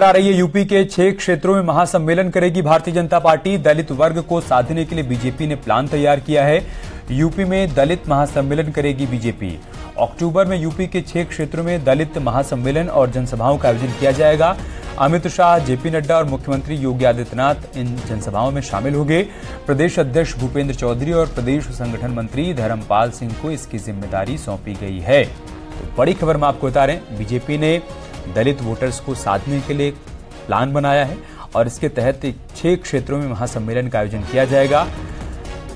आ रही है यूपी के 6 क्षेत्रों में महासम्मेलन करेगी भारतीय जनता पार्टी। दलित वर्ग को साधने के लिए बीजेपी ने प्लान तैयार किया है। यूपी में दलित महासम्मेलन करेगी बीजेपी। अक्टूबर में यूपी के 6 क्षेत्रों में दलित महासम्मेलन और जनसभाओं का आयोजन किया जाएगा। अमित शाह, जेपी नड्डा और मुख्यमंत्री योगी आदित्यनाथ इन जनसभाओं में शामिल होंगे। प्रदेश अध्यक्ष भूपेंद्र चौधरी और प्रदेश संगठन मंत्री धर्मपाल सिंह को इसकी जिम्मेदारी सौंपी गई है। तो बड़ी खबर में आपको बता रहे हैं, बीजेपी ने दलित वोटर्स को साधने के लिए प्लान बनाया है और इसके तहत 6 क्षेत्रों में महासम्मेलन का आयोजन किया जाएगा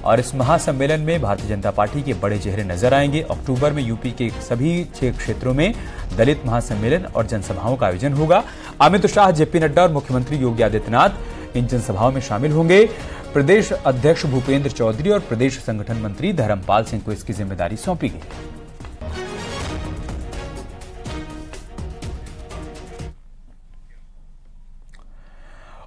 और इस महासम्मेलन में भारतीय जनता पार्टी के बड़े चेहरे नजर आएंगे। अक्टूबर में यूपी के सभी 6 क्षेत्रों में दलित महासम्मेलन और जनसभाओं का आयोजन होगा। अमित शाह, जेपी नड्डा और मुख्यमंत्री योगी आदित्यनाथ इन जनसभाओं में शामिल होंगे। प्रदेश अध्यक्ष भूपेंद्र चौधरी और प्रदेश संगठन मंत्री धर्मपाल सिंह को इसकी जिम्मेदारी सौंपी गई।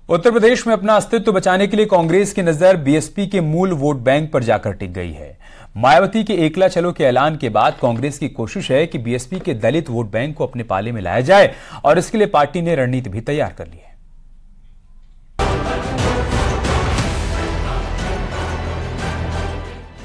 उत्तर प्रदेश में अपना अस्तित्व बचाने के लिए कांग्रेस की नजर बीएसपी के मूल वोट बैंक पर जाकर टिक गई है। मायावती के एकला चलो के ऐलान के बाद कांग्रेस की कोशिश है कि बीएसपी के दलित वोट बैंक को अपने पाले में लाया जाए और इसके लिए पार्टी ने रणनीति भी तैयार कर ली है।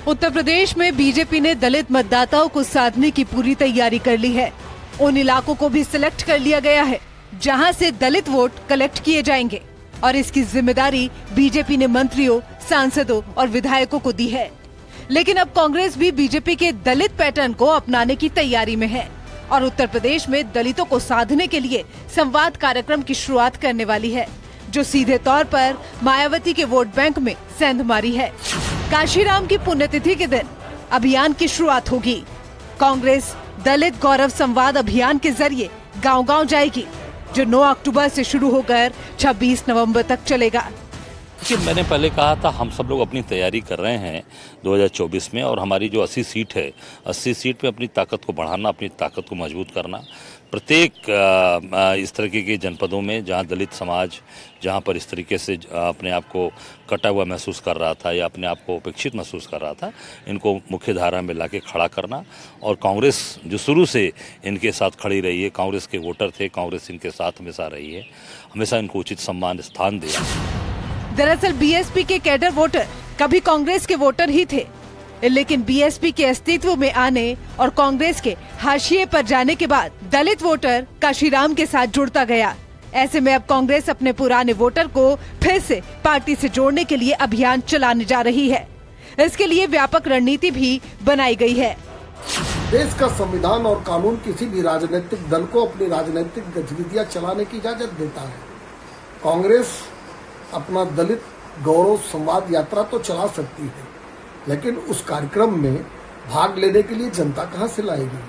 उत्तर प्रदेश में बीजेपी ने दलित मतदाताओं को साधने की पूरी तैयारी कर ली है। उन इलाकों को भी सिलेक्ट कर लिया गया है जहां से दलित वोट कलेक्ट किए जाएंगे और इसकी जिम्मेदारी बीजेपी ने मंत्रियों, सांसदों और विधायकों को दी है। लेकिन अब कांग्रेस भी बीजेपी के दलित पैटर्न को अपनाने की तैयारी में है और उत्तर प्रदेश में दलितों को साधने के लिए संवाद कार्यक्रम की शुरुआत करने वाली है, जो सीधे तौर पर मायावती के वोट बैंक में सेंधमारी है। काशीराम की पुण्यतिथि के दिन अभियान की शुरुआत होगी। कांग्रेस दलित गौरव संवाद अभियान के जरिए गांव-गांव जाएगी, जो 9 अक्टूबर से शुरू होकर 26 नवंबर तक चलेगा। कि मैंने पहले कहा था, हम सब लोग अपनी तैयारी कर रहे हैं 2024 में और हमारी जो 80 सीट है, 80 सीट में अपनी ताकत को बढ़ाना, अपनी ताकत को मजबूत करना। प्रत्येक इस तरीके के जनपदों में जहां दलित समाज, जहां पर इस तरीके से अपने आप को कटा हुआ महसूस कर रहा था या अपने आप को उपेक्षित महसूस कर रहा था, इनको मुख्य धारा में लाके खड़ा करना। और कांग्रेस जो शुरू से इनके साथ खड़ी रही है, कांग्रेस के वोटर थे, कांग्रेस इनके साथ हमेशा रही है, हमेशा इनको उचित सम्मान स्थान दिया। दरअसल बीएसपी के कैडर वोटर कभी कांग्रेस के वोटर ही थे, लेकिन बीएसपी के अस्तित्व में आने और कांग्रेस के हाशिए पर जाने के बाद दलित वोटर काशीराम के साथ जुड़ता गया। ऐसे में अब कांग्रेस अपने पुराने वोटर को फिर से पार्टी से जोड़ने के लिए अभियान चलाने जा रही है। इसके लिए व्यापक रणनीति भी बनाई गई है। देश का संविधान और कानून किसी भी राजनीतिक दल को अपनी राजनीतिक गतिविधियां चलाने की इजाजत देता है। कांग्रेस अपना दलित गौरव संवाद यात्रा तो चला सकती है, लेकिन उस कार्यक्रम में भाग लेने के लिए जनता कहां से लाएगी,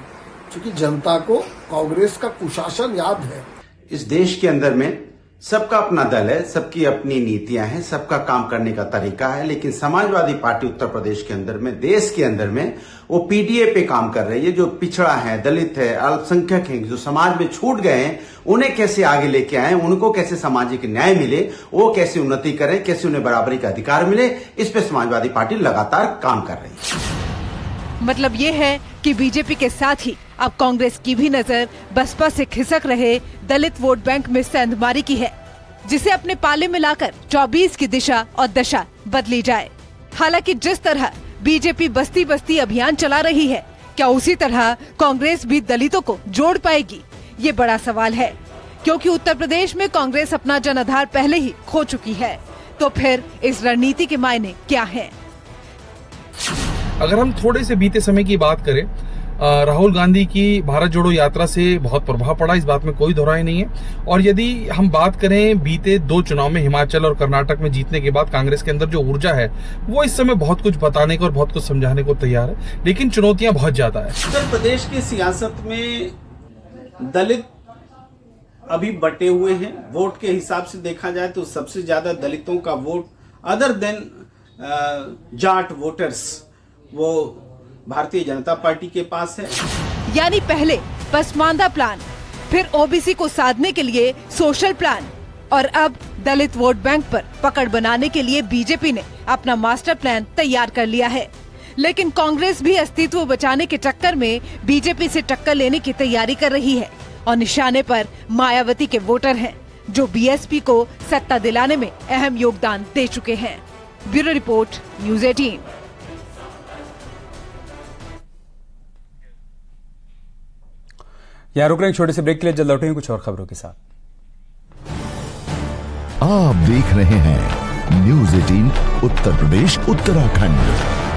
क्योंकि जनता को कांग्रेस का कुशासन याद है। इस देश के अंदर में सबका अपना दल है, सबकी अपनी नीतियां हैं, सबका काम करने का तरीका है, लेकिन समाजवादी पार्टी उत्तर प्रदेश के अंदर में, देश के अंदर में वो पीडीए पे काम कर रही है। जो पिछड़ा है, दलित है, अल्पसंख्यक है, जो समाज में छूट गए हैं, उन्हें कैसे आगे लेके आए, उनको कैसे सामाजिक न्याय मिले, वो कैसे उन्नति करें, कैसे उन्हें बराबरी का अधिकार मिले, इस पे समाजवादी पार्टी लगातार काम कर रही है। मतलब ये है कि बीजेपी के साथ ही अब कांग्रेस की भी नजर बसपा से खिसक रहे दलित वोट बैंक में सेंधमारी की है, जिसे अपने पाले में लाकर 24 की दिशा और दशा बदली जाए। हालांकि जिस तरह बीजेपी बस्ती बस्ती अभियान चला रही है, क्या उसी तरह कांग्रेस भी दलितों को जोड़ पाएगी, ये बड़ा सवाल है, क्योंकि उत्तर प्रदेश में कांग्रेस अपना जनाधार पहले ही खो चुकी है। तो फिर इस रणनीति के मायने क्या हैं? अगर हम थोड़े से बीते समय की बात करें, राहुल गांधी की भारत जोड़ो यात्रा से बहुत प्रभाव पड़ा, इस बात में कोई दोहराई नहीं है। और यदि हम बात करें बीते 2 चुनाव में हिमाचल और कर्नाटक में जीतने के बाद कांग्रेस के अंदर जो ऊर्जा है, वो इस समय बहुत कुछ बताने को और बहुत कुछ समझाने को तैयार है, लेकिन चुनौतियां बहुत ज्यादा है। उत्तर प्रदेश की सियासत में दलित अभी बटे हुए हैं। वोट के हिसाब से देखा जाए तो सबसे ज्यादा दलितों का vote other than Jat voters वो भारतीय जनता पार्टी के पास है। यानी पहले पसमानदा प्लान, फिर ओबीसी को साधने के लिए सोशल प्लान और अब दलित वोट बैंक पर पकड़ बनाने के लिए बीजेपी ने अपना मास्टर प्लान तैयार कर लिया है। लेकिन कांग्रेस भी अस्तित्व बचाने के चक्कर में बीजेपी से टक्कर लेने की तैयारी कर रही है और निशाने पर मायावती के वोटर हैं, जो बीएसपी को सत्ता दिलाने में अहम योगदान दे चुके हैं। Bureau report, news 18। यहाँ रुक रहे हैं छोटे से ब्रेक के लिए, जल्द लौटेंगे कुछ और खबरों के साथ। आप देख रहे हैं न्यूज़ 18 उत्तर प्रदेश उत्तराखंड।